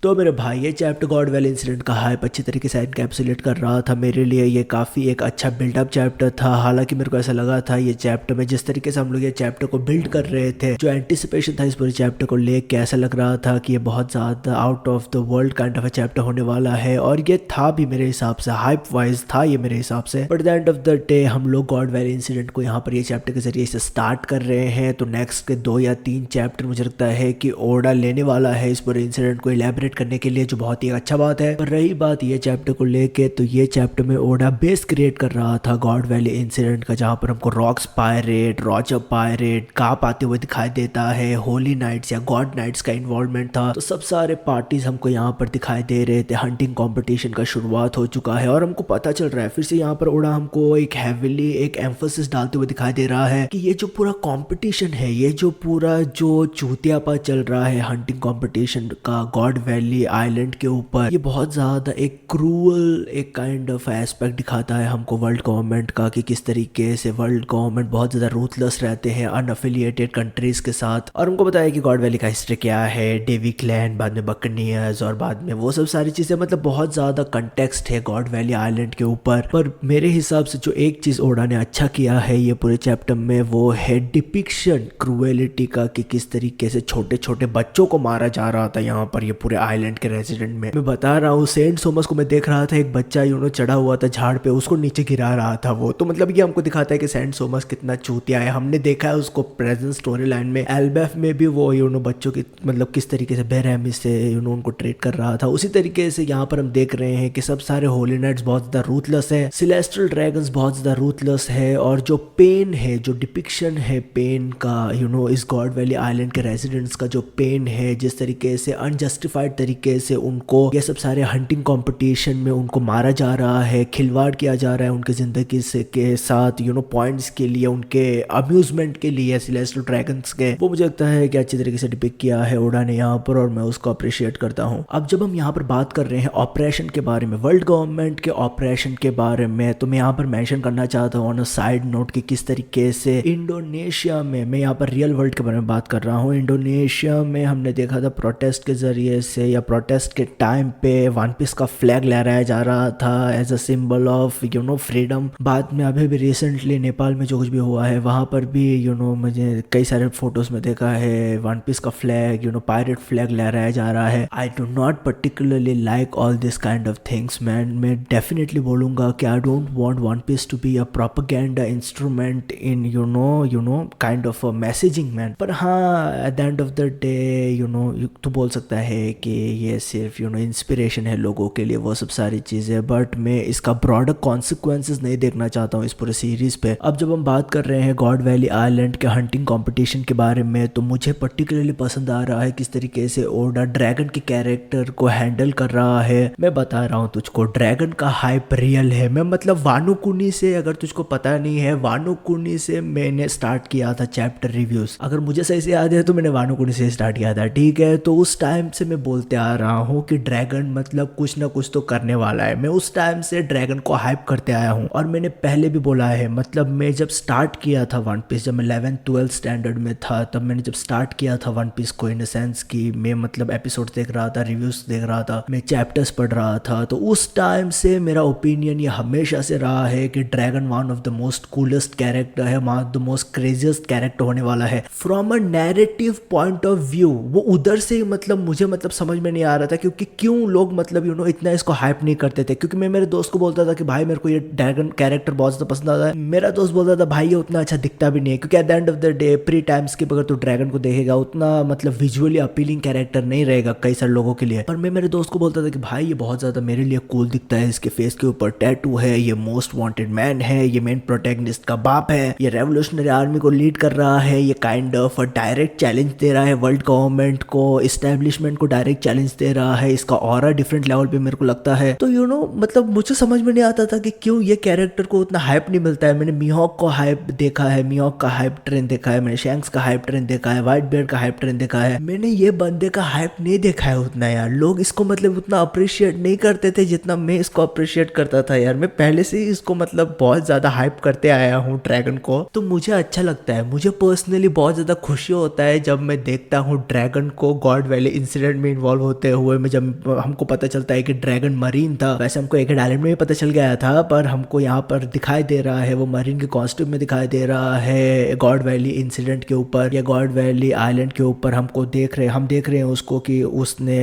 तो मेरे भाई ये चैप्टर गॉड वैली इंसिडेंट का हाइप अच्छी तरीके से एनकैप्सुलेट कर रहा था। मेरे लिए ये काफ़ी एक अच्छा बिल्डअप चैप्टर था। हालांकि मेरे को ऐसा लगा था ये चैप्टर में जिस तरीके से हम लोग ये चैप्टर को बिल्ड कर रहे थे, जो एंटिसिपेशन था इस पूरे चैप्टर को लेके, ऐसा लग रहा था कि ये बहुत ज़्यादा out of the world kind of a chapter होने वाला है। और ये था भी मेरे हिसाब से, हाइप वाइज था ये मेरे हिसाब से। But the end of the day हम लोग गॉड वैली इंसिडेंट को यहाँ पर ये चैप्टर के जरिए से स्टार्ट कर रहे हैं। तो नेक्स्ट के 2 या 3 चैप्टर मुझे लगता है कि ओडा लेने वाला है इस पूरे इंसिडेंट को इलेबरेट करने के लिए, जो बहुत ही अच्छा बात है। पर रही बात ये चैप्टर को लेके, तो ये चैप्टर में ओडा बेस क्रिएट कर रहा था गॉड वैली इंसिडेंट का, जहाँ पर हमको रॉक्स पायरेट, रॉजर पायरेट काप आते हुए दिखाई देता है, होली नाइट्स या गॉड नाइट्स का इन्वॉल्वमेंट था। तो सब सारे पार्टीज हमको यहाँ पर दिखाई दे रहे थे। हंटिंग कॉम्पिटिशन का शुरुआत हो चुका है और हमको पता चल रहा है फिर से यहाँ पर ओडा हमको एक हैविली एक एम्फोसिस डालते हुए दिखाई दे रहा है कि ये जो पूरा कॉम्पिटिशन है, ये जो पूरा जो चूतियापा चल रहा है हंटिंग कॉम्पिटिशन का गॉड वैली आइलैंड के ऊपर, ये बहुत ज्यादा एक क्रूअल एक काइंड ऑफ एस्पेक्ट दिखाता है हमको वर्ल्ड गवर्नमेंट का, कि किस तरीके से वर्ल्ड गवर्नमेंट बहुत ज्यादा रूथलेस रहते हैं अनअफिलिएटेड कंट्रीज के साथ। और हमको बताया कि गॉड वैली का हिस्ट्री क्या है, डेवी क्लैन, बाद में बकनियर्स और बाद में वो सब सारी चीजें, मतलब बहुत ज्यादा कंटेक्स्ट है गॉड वैली आइलैंड के ऊपर। पर मेरे हिसाब से जो एक चीज ओडा ने अच्छा किया है ये पूरे चैप्टर में, वो है डिपिक्शन क्रूएलिटी का, कि किस तरीके से छोटे छोटे बच्चों को मारा जा रहा था यहाँ पर ये पूरे आइलैंड के रेजिडेंट में। मैं बता रहा हूँ, सेंट सोमस को मैं देख रहा था, एक बच्चा चढ़ा हुआ था झाड़ पे, उसको नीचे गिरा रहा था वो। तो मतलब ये हमको दिखाता है कि सेंट सोमस कितना चूतिया है। हमने देखा है उसको प्रेजेंट स्टोरी लाइन में, एल्बेफ में भी वो बच्चों की मतलब किस तरीके से बेरहमी से उनको ट्रीट कर रहा था। उसी तरीके से यहाँ पर हम देख रहे हैं कि सब सारे होली नाइट्स बहुत ज्यादा रूथलेस है, सिलेस्टियल ड्रैगन्स बहुत ज्यादा रूथलेस है, और जो पेन है, जो डिपिक्शन है पेन का इस गॉड वैली आइलैंड के रेजिडेंट्स का जो पेन है, जिस तरीके से अनजस्टिफाइड तरीके से उनको ये सब सारे हंटिंग कंपटीशन में उनको मारा जा रहा है, खिलवाड़ किया जा रहा है उनकी जिंदगी से के साथ पॉइंट्स के लिए, उनके अम्यूजमेंट के लिए सिलेस्टियल ड्रैगन्स के, वो मुझे लगता है कि अच्छी तरीके से डिपिक्ट किया है ओडा ने यहाँ पर, और मैं उसको अप्रिशिएट करता हूँ। अब जब हम यहाँ पर बात कर रहे हैं ऑपरेशन के बारे में, वर्ल्ड गवर्नमेंट के ऑपरेशन के बारे में, तो मैं यहाँ पर मेंशन करना चाहता हूँ ऑन अ साइड नोट कि किस तरीके से इंडोनेशिया में, मैं यहाँ पर रियल वर्ल्ड के बारे में बात कर रहा हूँ, इंडोनेशिया में हमने देखा था प्रोटेस्ट के जरिए से या प्रोटेस्ट के टाइम पे वन पीस का फ्लैग लहराया जा रहा था as a symbol of freedom. बाद में अभी भी रिसेंटली नेपाल में जो कुछ भी हुआ है वहाँ पर भी मुझे कई सारे फोटोज में देखा है वन पीस का फ्लैग, पायरेट फ्लैग लहराया जा रहा है। I do not particularly like all this kind of things man. मैं डेफिनेटली बोलूंगा कि I don't want One Piece to be a propaganda instrument in kind of a messaging man. पर हाँ, at the end of the day तो बोल सकता है कि ये सिर्फ इंस्पिरेशन है लोगों के लिए, वो सब सारी चीज़ें, बट मैं इसका ब्रॉडर कॉन्सिक्वेंसेस नहीं देखना चाहता हूँ इस पूरे सीरीज पे। अब जब हम बात कर रहे हैं गॉड वैली आइलैंड के हंटिंग कंपटीशन के बारे में, तो मुझे पर्टिकुलरली पसंद आ रहा है किस तरीके से ओडा ड्रैगन के कैरेक्टर को हैंडल कर रहा है। मैं बता रहा हूँ तुझको, ड्रैगन का हाइप रियल है। मैं मतलब वानो कुनी से, अगर तुझको पता नहीं है, वानो कुनी से मैंने स्टार्ट किया था चैप्टर रिव्यूज, अगर मुझे सही से याद है तो मैंने वानो कुनी से स्टार्ट किया था, ठीक है। तो उस टाइम से मैं बोलते आ रहा हूँ कि ड्रैगन मतलब कुछ ना कुछ तो करने वाला है। मैं उस टाइम से ड्रैगन को हाइप करते आया हूँ, और मैंने पहले भी बोला है, मतलब मैं जब स्टार्ट किया था वन पीस, जब मैं 11th-12th स्टैंडर्ड में था, तब मैंने जब स्टार्ट किया था वन पीस को, इन सेंस कि मैं मतलब एपिसोड देख रहा था, रिव्यूज देख रहा था, मैं चैप्टर्स पढ़ रहा था, तो उस टाइम से मेरा ओपिनियन ये हमेशा से रहा है कि dragon one of the most coolest character है, one of the most craziest character होने वाला है from a narrative point of view. वो उधर से मतलब मुझे मतलब समझ में नहीं आ रहा था क्योंकि क्यों लोग मतलब इतना इसको हाइप नहीं करते थे, क्योंकि मैं मेरे दोस्त को बोलता था कि भाई मेरे को ये ड्रैगन कैरेक्टर बहुत ज्यादा पसंद आता है, मेरा दोस्त बोलता था भाई ये उतना अच्छा दिखता भी नहीं है, क्योंकि eight the end of the day pre time skip अगर तू ड्रैगन को देखेगा उतना मतलब विजुअली अपीलिंग कैरेक्टर नहीं रहेगा कई सारे लोगों के लिए। पर मैं मेरे दोस्त को बोलता था कि भाई ये बहुत ज्यादा मेरे लिए कूल दिखता है, इसके फेस के ऊपर टैटू है, ये मोस्ट वांटेड मैन है, ये मेन प्रोटैगनिस्ट का बाप है, ये रेवोल्यूशनरी आर्मी को लीड कर रहा है, ये काइंड ऑफ डायरेक्ट चैलेंज दे रहा है वर्ल्ड गवर्नमेंट को, इस्टेब्लिशमेंट को डायरेक्ट चैलेंज दे रहा है, इसका ऑरा डिफरेंट लेवल पे मेरे को लगता है। तो मतलब मुझे समझ में नहीं आता था कि क्यों ये कैरेक्टर को उतना हाइप नहीं मिलता है। मैंने मिहॉक को हाइप देखा है, मिहॉक का हाइप ट्रेन देखा है, मैंने शैंक्स का हाइप ट्रेन देखा है, व्हाइट बियर्ड का हाइप ट्रेन देखा है, मैंने ये बंदे का हाइप नहीं देखा है उतना यार। लोग इसको मतलब उतना अप्रिशिएट नहीं करते थे जितना मैं इसको अप्रिशिएट करता था यार। मैं पहले से ही इसको मतलब बहुत ज्यादा हाइप करते आया हूँ ड्रैगन को, तो मुझे अच्छा लगता है। मुझे पर्सनली बहुत ज्यादा खुशी होता है जब मैं देखता हूँ ड्रैगन को गॉड वैली इंसिडेंट में इन्वॉल्व इन्वॉल्व होते हुए में जब हमको पता चलता है कि ड्रैगन मरीन था। वैसे हमको एक आइलैंड में भी पता चल गया था, पर हमको यहाँ पर दिखाई दे रहा है वो मरीन के कॉस्ट्यूम में दिखाई दे रहा है गॉड वैली इंसिडेंट के ऊपर या गॉड वैली आइलैंड के ऊपर। हम देख रहे हैं उसको कि उसने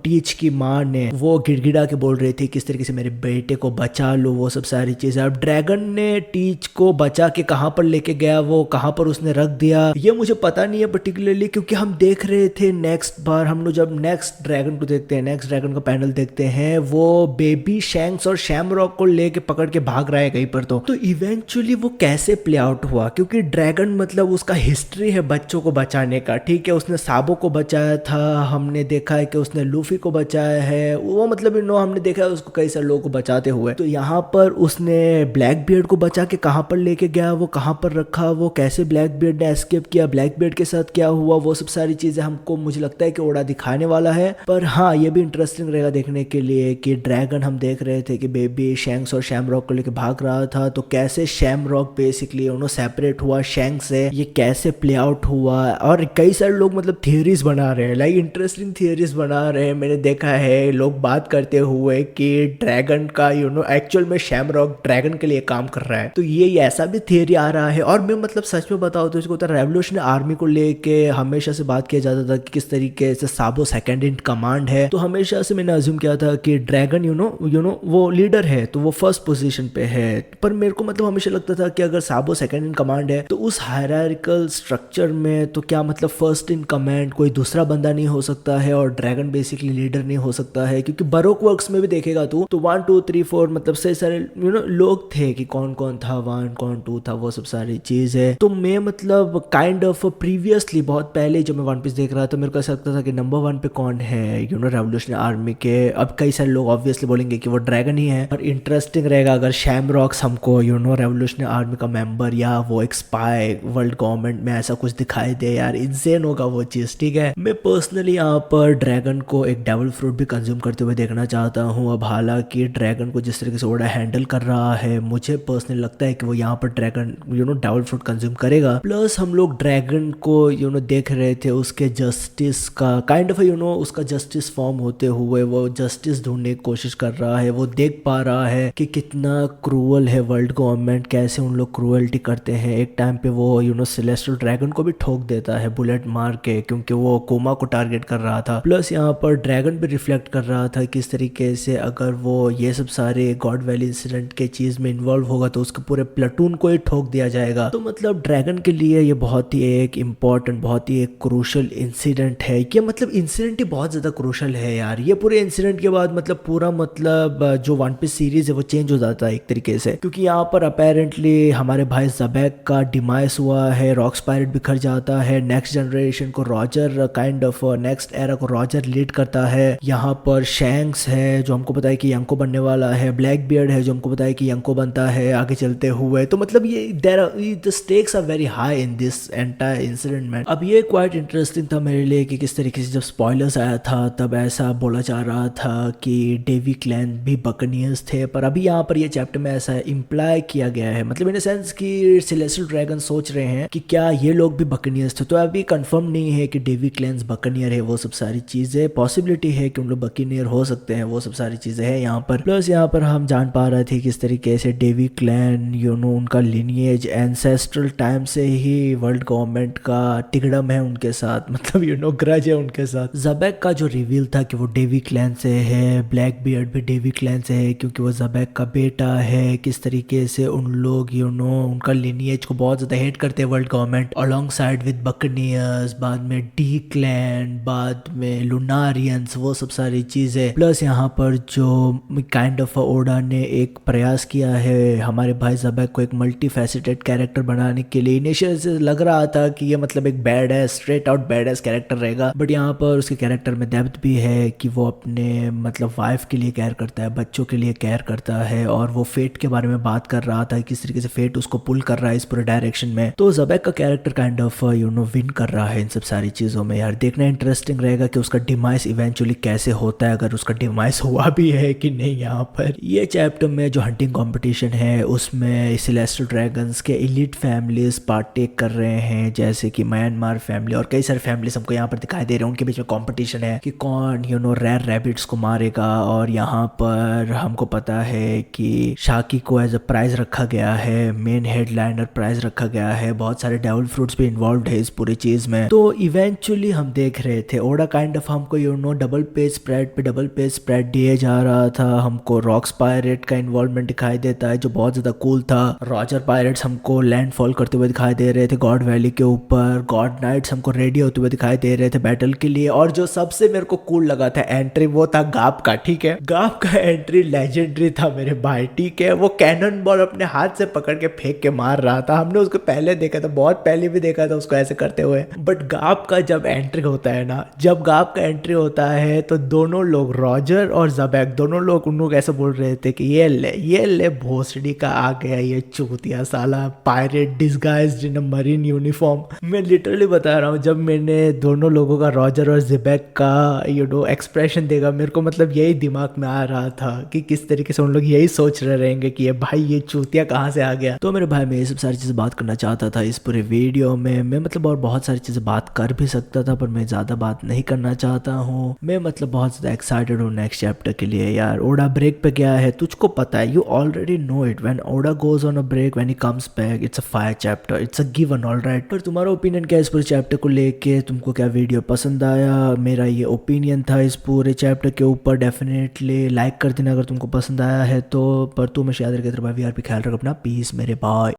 टीच की माँ ने वो गिड़गिड़ा के बोल रही थी किस तरीके से मेरे बेटे को बचा लो, वो सब सारी चीजें। अब ड्रैगन ने टीच को बचा के कहाँ पर लेके गया, वो कहाँ पर उसने रख दिया, ये मुझे पता नहीं है पर्टिकुलरली, क्योंकि हम देख रहे थे नेक्स्ट बार हम लोग जब नेक्स्ट ड्रैगन को देखते हैं, नेक्स्ट ड्रैगन का पैनल देखते हैं, वो बेबी शैंक्स और शैमरॉक को लेके पकड़ के भाग रहा है कहीं पर। तो इवेंचुअली वो कैसे प्ले आउट हुआ, क्योंकि ड्रैगन मतलब उसका हिस्ट्री है बच्चों को बचाने का, ठीक है। उसने साबो को बचाया था, हमने देखा है कि उसने लूफी को बचाया है, वो मतलब हमने देखा है उसको कई सारे लोगों को बचाते हुए। तो यहाँ पर उसने ब्लैक बियर्ड को बचा के कहाँ पर लेके गया, वो कहाँ पर रखा, वो कैसे ब्लैक बियर्ड ने एस्केप किया, ब्लैक बियर्ड के साथ क्या हुआ, वो सब सारी चीजें हमको मुझे लगता है कि ओड़ा दिखाने वाला है। पर हाँ, ये भी इंटरेस्टिंग रहेगा देखने के लिए कि ड्रैगन हम देख रहे थे कि बेबी शैंक्स और शैमरॉक को लेके भाग रहा था, तो कैसे शैमरॉक बेसिकली सेपरेट हुआ शैंक्स से, ये कैसे प्ले आउट हुआ। और कई सारे लोग मतलब थियरीज बना रहे हैं, लाइक इंटरेस्टिंग थियरीज बना रहे हैं। मैंने देखा है लोग बात करते हुए कि ड्रैगन का एक्चुअल में शैमरॉक ड्रैगन के लिए काम कर रहा है, तो ये ऐसा भी थियरी आ रहा है। और मैं मतलब सच में बताऊं तो इसको रेवोल्यूशनरी आर्मी को लेके हमेशा से बात किया जाता था कि किस तरीके से साबो सेकंड इन कमांड है, तो हमेशा से मैंने अज्यूम किया था कि ड्रैगन वो लीडर है, तो वो फर्स्ट पोजीशन पे है। पर मेरे को मतलब हमेशा लगता था कि अगर साबो सेकंड इन कमांड है तो उस हायरार्किकल स्ट्रक्चर में तो क्या मतलब फर्स्ट इन कमांड कोई दूसरा बंदा नहीं हो सकता है और ड्रैगन बेसिकली लीडर नहीं हो सकता है, क्योंकि बरोक वर्क्स में भी देखेगा तू तो 1 2 3 4 मतलब से सारे लोग थे कि कौन कौन था 1 कौन 2 था, वो सब सारी चीज है। तो मैं मतलब काइंड ऑफ प्रीवियसली बहुत पहले जब मैं वन पीस देख रहा था मेरे को ऐसा लगता था कि नंबर 1 पे कौन है रेवोल्यूशनरी आर्मी के। अब कई सारे लोग ऑब्वियसली बोलेंगे कि वो ड्रैगन ही है, पर इंटरेस्टिंग रहेगा अगर शैमरॉक्स हमको रेवोल्यूशनरी आर्मी का मेंबर या वो एक स्पाई वर्ल्ड गवर्नमेंट में ऐसा कुछ दिखाई दे। यार इंसेन होगा वो चीज, ठीक है। मैं पर्सनली यहाँ पर ड्रैगन को एक डेविल फ्रूट भी कंज्यूम करते हुए देखना चाहता हूँ। अब हालांकि ड्रैगन को जिस तरीके से ओडा हैंडल कर रहा है, मुझे पर्सनली लगता है कि वो यहाँ पर ड्रैगन डेविल फ्रूट कंज्यूम करेगा। प्लस हम लोग ड्रैगन को देख रहे थे उसके जस्टिस का काइंड ऑफ उसका जस्टिस फॉर्म होते हुए, वो जस्टिस ढूंढने की कोशिश कर रहा है। वो देख पा रहा है कि कितना क्रूअल है वर्ल्ड गवर्नमेंट, कैसे उन लोग क्रूअल्टी करते हैं। एक टाइम पे वो सेलेस्टियल ड्रैगन को भी ठोक देता है बुलेट मार के, क्योंकि वो कोमा को टारगेट कर रहा था। प्लस यहाँ पर ड्रैगन भी रिफ्लेक्ट कर रहा था किस तरीके से अगर वो ये सब सारे गॉड वैली इंसिडेंट के चीज में इन्वॉल्व होगा तो उसके पूरे प्लाटून को ही ठोक दिया जाएगा। तो मतलब ड्रैगन के लिए ये बहुत ही एक इम्पॉर्टेंट, बहुत ही एक क्रूशल इंसिडेंट है। ये मतलब इंसिडेंट ही बहुत ज्यादा क्रूशल है यार। ये पूरे इंसिडेंट के बाद मतलब पूरा मतलब जो वन पीस सीरीज है वो चेंज हो जाता है एक तरीके से, क्योंकि यहाँ पर अपेरेंटली हमारे भाई ज़बैक का डिमाइस हुआ है, रॉक्स पायरेट बिखर जाता है, नेक्स्ट जनरेशन को Roger kind of next era को रॉजर लीड करता है। यहाँ पर शैंक्स है जो हमको पता है कि यंको बनने वाला है, ब्लैक बियर्ड है जो हमको पता है कि यंको बनता है आगे चलते हुए। तो मतलब ये the stakes are very high in this entire incident man. अब ये क्वाइट इंटरेस्टिंग था मेरे लिए कि किस तरीके से जब स्पॉयलर्स आया था तब ऐसा बोला जा रहा था कि डेवी क्लैन भी बकनियर्स थे, पर अभी यहाँ पर ये चैप्टर में ऐसा इम्प्लाई किया गया है, मतलब इन सेंस कि सेलेस्टियल ड्रैगन सोच रहे हैं कि क्या ये लोग भी बकनियर्स थे। तो अभी कंफर्म नहीं है कि डेवी क्लैन बकनियर है, वो सब सारी चीजें पॉसिबिलिटी है कि उन लोग बकनियर हो सकते हैं, वो सब सारी चीजें हैं यहाँ पर। प्लस यहाँ पर हम जान पा रहे थे किस तरीके से डेवी क्लैन उनका लिनिएज एंसेस्ट्रल टाइम से ही वर्ल्ड गवर्नमेंट का टिगड़म है उनके साथ, मतलब ग्रज है उनके साथ। ज़बैक का जो रिवील था कि वो डेवी क्लैन से है, ब्लैक बियर्ड भी डेवी क्लैन से है क्योंकि वो ज़बैक का बेटा है। किस तरीके से उन लोग उनका लिनिएज को बहुत ज्यादा हेट करते हैं world government, alongside with buccaneers, बाद में डी क्लैन, बाद में लुनारियंस, वो सब सारी चीजें। प्लस यहाँ पर जो काइंड ऑफ ओडा ने एक प्रयास किया है हमारे भाई ज़बैक को एक मल्टी फैसेटेड कैरेक्टर बनाने के लिए। इनिशियल से लग रहा था कि ये मतलब एक बैड है, straight out bad S character रहेगा, बट यहाँ पर उसके कैरेक्टर में डेप्थ भी है कि वो अपने मतलब वाइफ के लिए केयर करता है, बच्चों के लिए केयर करता है, और वो फेट के बारे में बात कर रहा था किस तरीके से फेट उसको पुल कर रहा है इस पूरे डायरेक्शन में। तो ज़बैक का कैरेक्टर काइंड ऑफ विन कर रहा है इन सब सारी चीजों में। यार देखना इंटरेस्टिंग रहेगा कि उसका डिमाइस इवेंचुअली कैसे होता है, अगर उसका डिमाइस हुआ भी है कि नहीं। यहाँ पर ये चैप्टर में जो हंटिंग कंपटीशन है उसमें सेलेस्टियल ड्रैगन्स के एलीट फैमिलीज पार्टेक कर रहे हैं, जैसे कि म्यांमार फैमिली और कई सारे फैमिलीज हमको यहाँ पर दिखाई दे रहे हैं, उनके बीच में कॉम्पिटिशन कंपटीशन है कि कौन रेयर रैबिट्स को मारेगा। और यहाँ पर हमको पता है कि शाकी को एज अ प्राइज रखा गया है, मेन हेडलाइनर प्राइज रखा गया है। बहुत सारे डेविल फ्रूट्स भी इन्वॉल्व है इस पूरी चीज में। तो इवेंचुअली हम देख रहे थे ओडा काइंड ऑफ हमको डबल पेज स्प्रेड पे डबल पेज स्प्रेड दिए जा रहा था। हमको रॉक्स पायरेट का इन्वॉल्वमेंट दिखाई देता है जो बहुत ज्यादा कूल था। रॉजर पायरेट्स हमको लैंडफॉल करते हुए दिखाई दे रहे थे गॉड वैली के ऊपर। गॉड नाइट्स हमको रेडी होते हुए दिखाई दे रहे थे बैटल के लिए। और जो सबसे मेरे को कूल लगा था एंट्री, वो था गाप का। ठीक है, गाप का एंट्री लेजेंडरी था मेरे भाई। ठीक है, वो कैनन बॉल अपने हाथ से पकड़ के फेंक के मार रहा था। हमने उसको पहले देखा था, बहुत पहले भी देखा था उसको ऐसे करते हुए। बट गाप का जब एंट्री होता है ना, जब गाप का एंट्री होता है तो दोनों लोग रॉजर और जबैक दोनों लोग उन लोग ऐसे बोल रहे थे कि ये ले भोसड़ी का आ गया ये चूतिया साला पायरेट डिस्गाइज्ड इन अ मरीन यूनिफॉर्म। मैं लिटरली बता रहा हूँ, जब मैंने दोनों लोगों का रॉजर और जिबैक का एक्सप्रेशन देखा, मेरे को मतलब यही दिमाग में आ रहा था कि किस तरीके से उन लोग यही सोच रहे रहेंगे कि ये भाई ये चूतिया कहाँ से आ गया। तो मेरे भाई मैं ये सब सारी चीजें बात करना चाहता था इस पूरे वीडियो में। मैं मतलब और बहुत सारी चीजें बात कर भी सकता था पर मैं ज्यादा बात नहीं करना चाहता हूँ। मैं मतलब बहुत ज्यादा एक्साइटेड हूँ नेक्स्ट चैप्टर के लिए। यार ओडा ब्रेक पे गया है, तुझको पता है, you already know it. When Oda goes on a break, when he comes back, it's a fire chapter, it's a given, alright. पर तुम्हारा ओपिनियन क्या है इस पूरे चैप्टर को लेके? तुमको क्या वीडियो पसंद आया? मेरा ये ओपिनियन था इस पूरे चैप्टर के ऊपर। डेफिनेटली लाइक कर देना अगर तुमको पसंद आया है तो। पर तू हमेशा याद रखे, तेरा भाई वीआरपी, ख्याल रख अपना। पीस मेरे भाई।